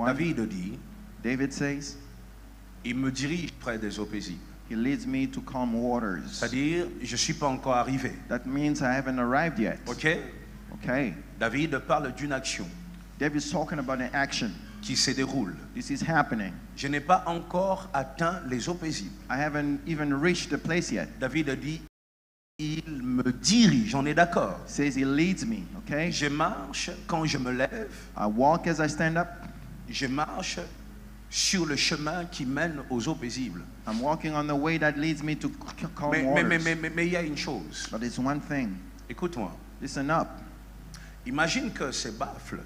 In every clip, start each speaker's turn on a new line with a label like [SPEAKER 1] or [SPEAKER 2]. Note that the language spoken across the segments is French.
[SPEAKER 1] David dit,
[SPEAKER 2] David says,
[SPEAKER 1] il me dirige près des eaux paisibles.
[SPEAKER 2] He leads me to calm waters.
[SPEAKER 1] C'est-à-dire, je ne suis pas encore arrivé.
[SPEAKER 2] That means I haven't arrived yet.
[SPEAKER 1] Ok?
[SPEAKER 2] Okay.
[SPEAKER 1] David parle d'une action
[SPEAKER 2] David's talking about an action.
[SPEAKER 1] qui se déroule.
[SPEAKER 2] This is happening.
[SPEAKER 1] Je n'ai pas encore atteint les eaux paisibles.
[SPEAKER 2] I haven't even reached the place yet.
[SPEAKER 1] David dit, il me dirige, on est d'accord.
[SPEAKER 2] Says he leads me, okay?
[SPEAKER 1] Je marche quand je me lève,
[SPEAKER 2] I walk as I stand up.
[SPEAKER 1] je marche sur le chemin qui mène aux eaux paisibles.
[SPEAKER 2] I'm walking on the way that leads me to calm waters.
[SPEAKER 1] Mais il y a une chose.
[SPEAKER 2] But it's one thing.
[SPEAKER 1] Écoute-moi.
[SPEAKER 2] Listen up.
[SPEAKER 1] Imagine que ces baffles,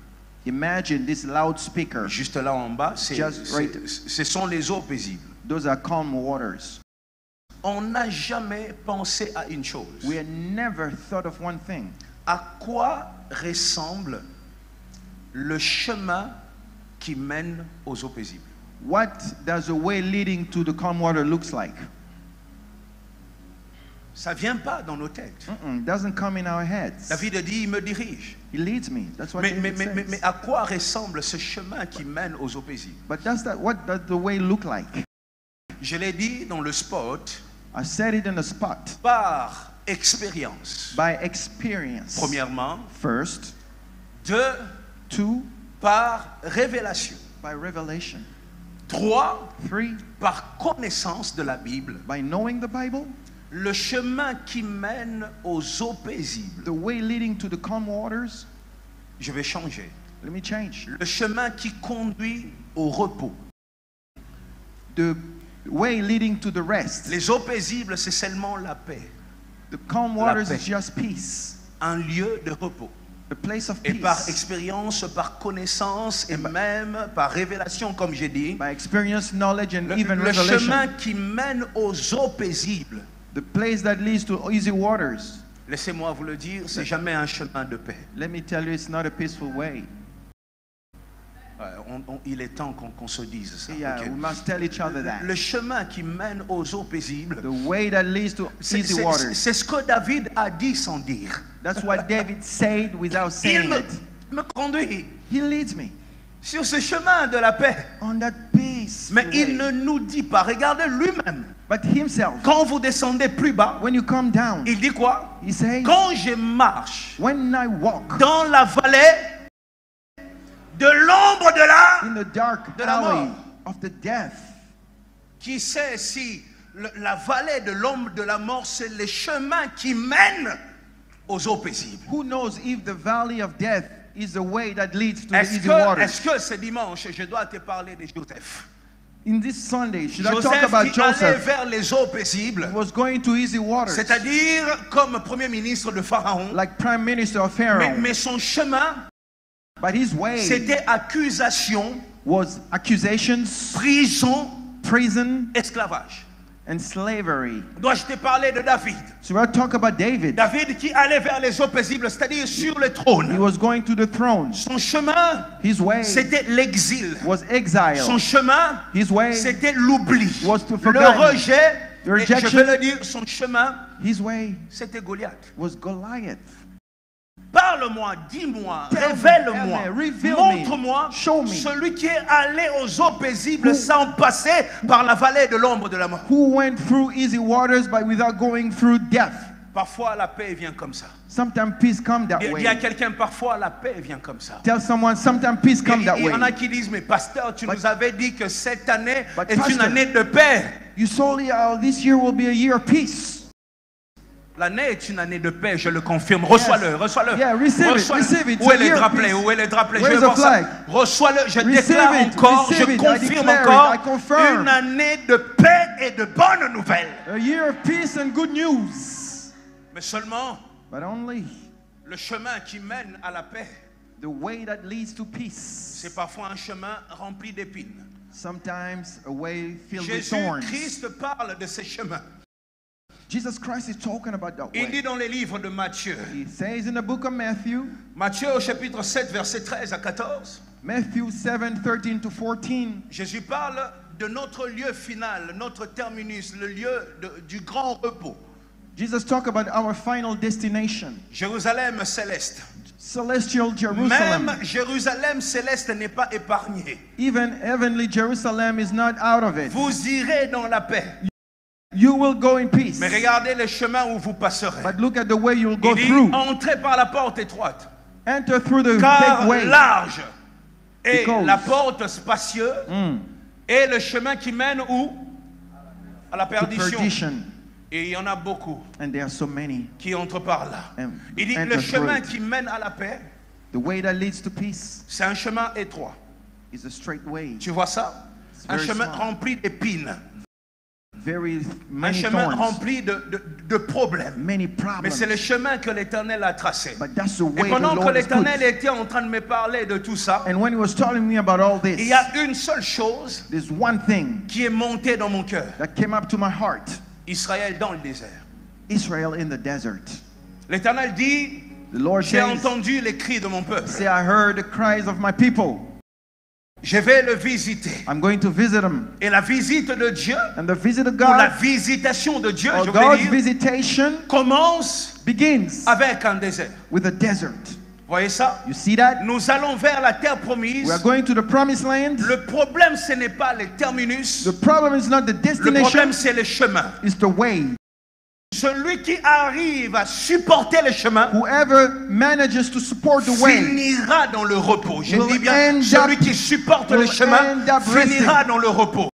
[SPEAKER 2] Imagine this loudspeaker.
[SPEAKER 1] juste là en bas,
[SPEAKER 2] Just right.
[SPEAKER 1] ce sont les eaux paisibles.
[SPEAKER 2] Those are calm waters.
[SPEAKER 1] On n'a jamais pensé à une chose.
[SPEAKER 2] We had never thought of one thing.
[SPEAKER 1] À quoi ressemble le chemin qui mène aux eaux paisibles?
[SPEAKER 2] What does the way leading to the calm water looks like?
[SPEAKER 1] Ça vient pas dans nos têtes.
[SPEAKER 2] It doesn't come in our heads.
[SPEAKER 1] David dit, il me dirige.
[SPEAKER 2] He leads me. That's what David says.
[SPEAKER 1] Mais à quoi ressemble ce chemin qui mène aux eaux paisibles?
[SPEAKER 2] But what does the way look like?
[SPEAKER 1] Je l'ai dit dans le spot,
[SPEAKER 2] I said it in the spot.
[SPEAKER 1] par expérience.
[SPEAKER 2] By experience.
[SPEAKER 1] Premièrement.
[SPEAKER 2] First.
[SPEAKER 1] 2.
[SPEAKER 2] 2.
[SPEAKER 1] Par révélation.
[SPEAKER 2] By revelation.
[SPEAKER 1] 3.
[SPEAKER 2] 3.
[SPEAKER 1] Par connaissance de la Bible.
[SPEAKER 2] By knowing the Bible.
[SPEAKER 1] Le chemin qui mène aux eaux paisibles.
[SPEAKER 2] The way leading to the calm waters.
[SPEAKER 1] Je vais changer.
[SPEAKER 2] Let me change.
[SPEAKER 1] Le chemin qui conduit au repos.
[SPEAKER 2] The way leading to the rest.
[SPEAKER 1] Les eaux paisibles, c'est seulement la paix.
[SPEAKER 2] The calm waters is just peace.
[SPEAKER 1] Un lieu de repos.
[SPEAKER 2] A place of
[SPEAKER 1] Et
[SPEAKER 2] peace.
[SPEAKER 1] par expérience, par connaissance et même par révélation, comme j'ai dit,
[SPEAKER 2] By experience, knowledge, and even
[SPEAKER 1] le
[SPEAKER 2] revelation.
[SPEAKER 1] chemin qui mène aux eaux paisibles,
[SPEAKER 2] The place that leads to easy waters.
[SPEAKER 1] laissez-moi vous le dire, c'est jamais un chemin de paix.
[SPEAKER 2] Let me tell you, it's not a peaceful way.
[SPEAKER 1] Il est temps qu'on se dise ça.
[SPEAKER 2] Yeah,
[SPEAKER 1] Okay.
[SPEAKER 2] we must tell each other that.
[SPEAKER 1] Le chemin qui mène aux eaux paisibles,
[SPEAKER 2] The way that leads to easy waters.
[SPEAKER 1] c'est ce que David a dit sans dire.
[SPEAKER 2] That's what David said without
[SPEAKER 1] Il
[SPEAKER 2] saying it.
[SPEAKER 1] me conduit
[SPEAKER 2] He leads me
[SPEAKER 1] sur ce chemin de la paix.
[SPEAKER 2] on that peace.
[SPEAKER 1] Mais il ne nous dit pas, regardez lui-même.
[SPEAKER 2] But himself,
[SPEAKER 1] Quand vous descendez plus bas,
[SPEAKER 2] when you come down,
[SPEAKER 1] il dit quoi?
[SPEAKER 2] he says,
[SPEAKER 1] Quand je marche
[SPEAKER 2] when I walk
[SPEAKER 1] dans la vallée de l'ombre de
[SPEAKER 2] in the dark
[SPEAKER 1] de la
[SPEAKER 2] alley
[SPEAKER 1] mort.
[SPEAKER 2] of the death.
[SPEAKER 1] Qui sait si la vallée de l'ombre de la mort, c'est le chemin qui mène aux eaux paisibles?
[SPEAKER 2] Who knows if the valley of death is the way that leads to the easy waters?
[SPEAKER 1] Est-ce que ce dimanche, je dois te parler de Joseph?
[SPEAKER 2] In this Sunday, should I talk
[SPEAKER 1] Joseph
[SPEAKER 2] about
[SPEAKER 1] qui allait
[SPEAKER 2] Joseph?
[SPEAKER 1] vers les eaux paisibles,
[SPEAKER 2] He was going to easy waters,
[SPEAKER 1] c'est-à-dire comme premier ministre de Pharaon,
[SPEAKER 2] like prime minister of Pharaoh.
[SPEAKER 1] mais son chemin,
[SPEAKER 2] But his way
[SPEAKER 1] c'était accusation,
[SPEAKER 2] was accusations,
[SPEAKER 1] prison,
[SPEAKER 2] prison,
[SPEAKER 1] esclavage.
[SPEAKER 2] and slavery.
[SPEAKER 1] Dois-je te parler de David?
[SPEAKER 2] So we'll talk about David.
[SPEAKER 1] David qui allait vers les eaux paisibles, c'est-à-dire sur le
[SPEAKER 2] He
[SPEAKER 1] trône.
[SPEAKER 2] was going to the throne.
[SPEAKER 1] Son chemin,
[SPEAKER 2] His way
[SPEAKER 1] c'était l'exil.
[SPEAKER 2] was
[SPEAKER 1] Son
[SPEAKER 2] exile.
[SPEAKER 1] chemin,
[SPEAKER 2] His way
[SPEAKER 1] c'était l'oubli,
[SPEAKER 2] was to
[SPEAKER 1] le
[SPEAKER 2] forget.
[SPEAKER 1] rejet.
[SPEAKER 2] The
[SPEAKER 1] Et je
[SPEAKER 2] rejection.
[SPEAKER 1] vais le dire, son chemin,
[SPEAKER 2] His way
[SPEAKER 1] c'était Goliath.
[SPEAKER 2] was Goliath.
[SPEAKER 1] Parle-moi, dis-moi,
[SPEAKER 2] Tell me,
[SPEAKER 1] révèle-moi,
[SPEAKER 2] tell me, reveal me,
[SPEAKER 1] montre-moi
[SPEAKER 2] show me.
[SPEAKER 1] celui qui est allé aux eaux paisibles sans passer par la vallée de l'ombre de la mort.
[SPEAKER 2] Who went through easy waters but without going through death.
[SPEAKER 1] Parfois la paix vient comme ça.
[SPEAKER 2] Sometimes peace comes that
[SPEAKER 1] Il y a
[SPEAKER 2] way.
[SPEAKER 1] quelqu'un, parfois la paix vient comme ça.
[SPEAKER 2] Tell someone, sometimes peace comes that
[SPEAKER 1] Il y
[SPEAKER 2] way.
[SPEAKER 1] en a qui disent, mais pasteur, tu nous avais dit que cette année
[SPEAKER 2] But
[SPEAKER 1] est une
[SPEAKER 2] pastor,
[SPEAKER 1] année de paix.
[SPEAKER 2] You saw this year will be a year of peace.
[SPEAKER 1] L'année est une année de paix, je le confirme. Reçois-le, reçois-le.
[SPEAKER 2] Yeah, receive it,
[SPEAKER 1] Reçois-le.
[SPEAKER 2] receive it.
[SPEAKER 1] Où est
[SPEAKER 2] It's a
[SPEAKER 1] les
[SPEAKER 2] year of
[SPEAKER 1] drapelés?
[SPEAKER 2] peace.
[SPEAKER 1] Où est les drapelés? Je
[SPEAKER 2] Where's
[SPEAKER 1] vais
[SPEAKER 2] the
[SPEAKER 1] voir ça.
[SPEAKER 2] flag?
[SPEAKER 1] Reçois-le, je
[SPEAKER 2] Receive
[SPEAKER 1] déclare
[SPEAKER 2] it,
[SPEAKER 1] encore,
[SPEAKER 2] receive
[SPEAKER 1] je
[SPEAKER 2] it. I
[SPEAKER 1] confirme
[SPEAKER 2] declare it,
[SPEAKER 1] encore
[SPEAKER 2] I confirm.
[SPEAKER 1] une année de paix et de bonnes nouvelles.
[SPEAKER 2] A year of peace and good news.
[SPEAKER 1] Mais seulement,
[SPEAKER 2] But only
[SPEAKER 1] le chemin qui mène à la paix,
[SPEAKER 2] the way that leads to peace.
[SPEAKER 1] c'est parfois un chemin rempli d'épines.
[SPEAKER 2] Sometimes a way filled with thorns.
[SPEAKER 1] Jésus-Christ parle de ces chemins.
[SPEAKER 2] Jesus Christ is talking about that
[SPEAKER 1] Il dit
[SPEAKER 2] way.
[SPEAKER 1] dans les livres de Matthieu,
[SPEAKER 2] He says in the book of Matthew,
[SPEAKER 1] Matthieu au chapitre 7, versets 13 à 14,
[SPEAKER 2] Matthew 7:13 to 14,
[SPEAKER 1] Jésus parle de notre lieu final, notre terminus, le lieu du grand repos.
[SPEAKER 2] Jesus talked about our final destination.
[SPEAKER 1] Jérusalem céleste.
[SPEAKER 2] Celestial Jerusalem.
[SPEAKER 1] Même Jérusalem céleste n'est pas épargnée.
[SPEAKER 2] Even heavenly Jerusalem is not out of it.
[SPEAKER 1] Vous irez dans la paix.
[SPEAKER 2] You will go in peace.
[SPEAKER 1] Mais regardez le chemin où vous passerez.
[SPEAKER 2] But look at the way you'll go
[SPEAKER 1] Il dit,
[SPEAKER 2] through.
[SPEAKER 1] entrez par la porte étroite.
[SPEAKER 2] Enter through the
[SPEAKER 1] Car
[SPEAKER 2] big way.
[SPEAKER 1] large est
[SPEAKER 2] Because-
[SPEAKER 1] la porte spacieuse et le chemin qui mène où? À la
[SPEAKER 2] To
[SPEAKER 1] perdition.
[SPEAKER 2] perdition.
[SPEAKER 1] Et il y en a beaucoup
[SPEAKER 2] And there are so many.
[SPEAKER 1] qui entrent par là.
[SPEAKER 2] And
[SPEAKER 1] Il dit,
[SPEAKER 2] enter
[SPEAKER 1] le chemin
[SPEAKER 2] through it.
[SPEAKER 1] qui mène à la paix,
[SPEAKER 2] The way that leads to peace
[SPEAKER 1] c'est un chemin étroit.
[SPEAKER 2] is a straight way.
[SPEAKER 1] Tu vois ça? Un
[SPEAKER 2] very
[SPEAKER 1] chemin
[SPEAKER 2] small.
[SPEAKER 1] rempli d'épines.
[SPEAKER 2] Very
[SPEAKER 1] Un
[SPEAKER 2] many
[SPEAKER 1] chemin
[SPEAKER 2] thorns.
[SPEAKER 1] rempli de problèmes.
[SPEAKER 2] Many
[SPEAKER 1] Mais c'est le
[SPEAKER 2] problems.
[SPEAKER 1] chemin que l'Éternel a tracé.
[SPEAKER 2] But that's the
[SPEAKER 1] Et
[SPEAKER 2] way the
[SPEAKER 1] pendant que
[SPEAKER 2] Lord has put.
[SPEAKER 1] l'Éternel était en train de me parler de tout ça,
[SPEAKER 2] And when he was telling me about all
[SPEAKER 1] il
[SPEAKER 2] this,
[SPEAKER 1] y a une seule chose
[SPEAKER 2] there's one thing
[SPEAKER 1] qui est montée dans mon cœur.
[SPEAKER 2] that came up to my heart.
[SPEAKER 1] Israël dans le désert.
[SPEAKER 2] Israel in the desert.
[SPEAKER 1] L'Éternel dit,
[SPEAKER 2] The Lord
[SPEAKER 1] j'ai
[SPEAKER 2] says,
[SPEAKER 1] entendu les cris de mon peuple.
[SPEAKER 2] say, I heard the cries of my people.
[SPEAKER 1] Je vais le visiter.
[SPEAKER 2] I'm going to visit them.
[SPEAKER 1] Et la visite de Dieu,
[SPEAKER 2] And the visit of
[SPEAKER 1] ou la
[SPEAKER 2] God,
[SPEAKER 1] visitation de Dieu,
[SPEAKER 2] or
[SPEAKER 1] je voulais
[SPEAKER 2] God's
[SPEAKER 1] dire,
[SPEAKER 2] visitation
[SPEAKER 1] commence
[SPEAKER 2] begins
[SPEAKER 1] avec un désert.
[SPEAKER 2] with a desert.
[SPEAKER 1] Voyez ça?
[SPEAKER 2] You see that?
[SPEAKER 1] Nous allons vers la terre promise.
[SPEAKER 2] We are going to the promised land.
[SPEAKER 1] Le problème, ce n'est pas le terminus.
[SPEAKER 2] The problem is not the
[SPEAKER 1] Le
[SPEAKER 2] destination,
[SPEAKER 1] problème, c'est le chemin.
[SPEAKER 2] it's the way.
[SPEAKER 1] Celui qui arrive à supporter le chemin
[SPEAKER 2] Whoever manages to support the way
[SPEAKER 1] finira dans le repos. Je
[SPEAKER 2] will
[SPEAKER 1] dis bien,
[SPEAKER 2] end
[SPEAKER 1] celui
[SPEAKER 2] up-
[SPEAKER 1] qui supporte le
[SPEAKER 2] will
[SPEAKER 1] chemin
[SPEAKER 2] end up
[SPEAKER 1] finira dans le repos.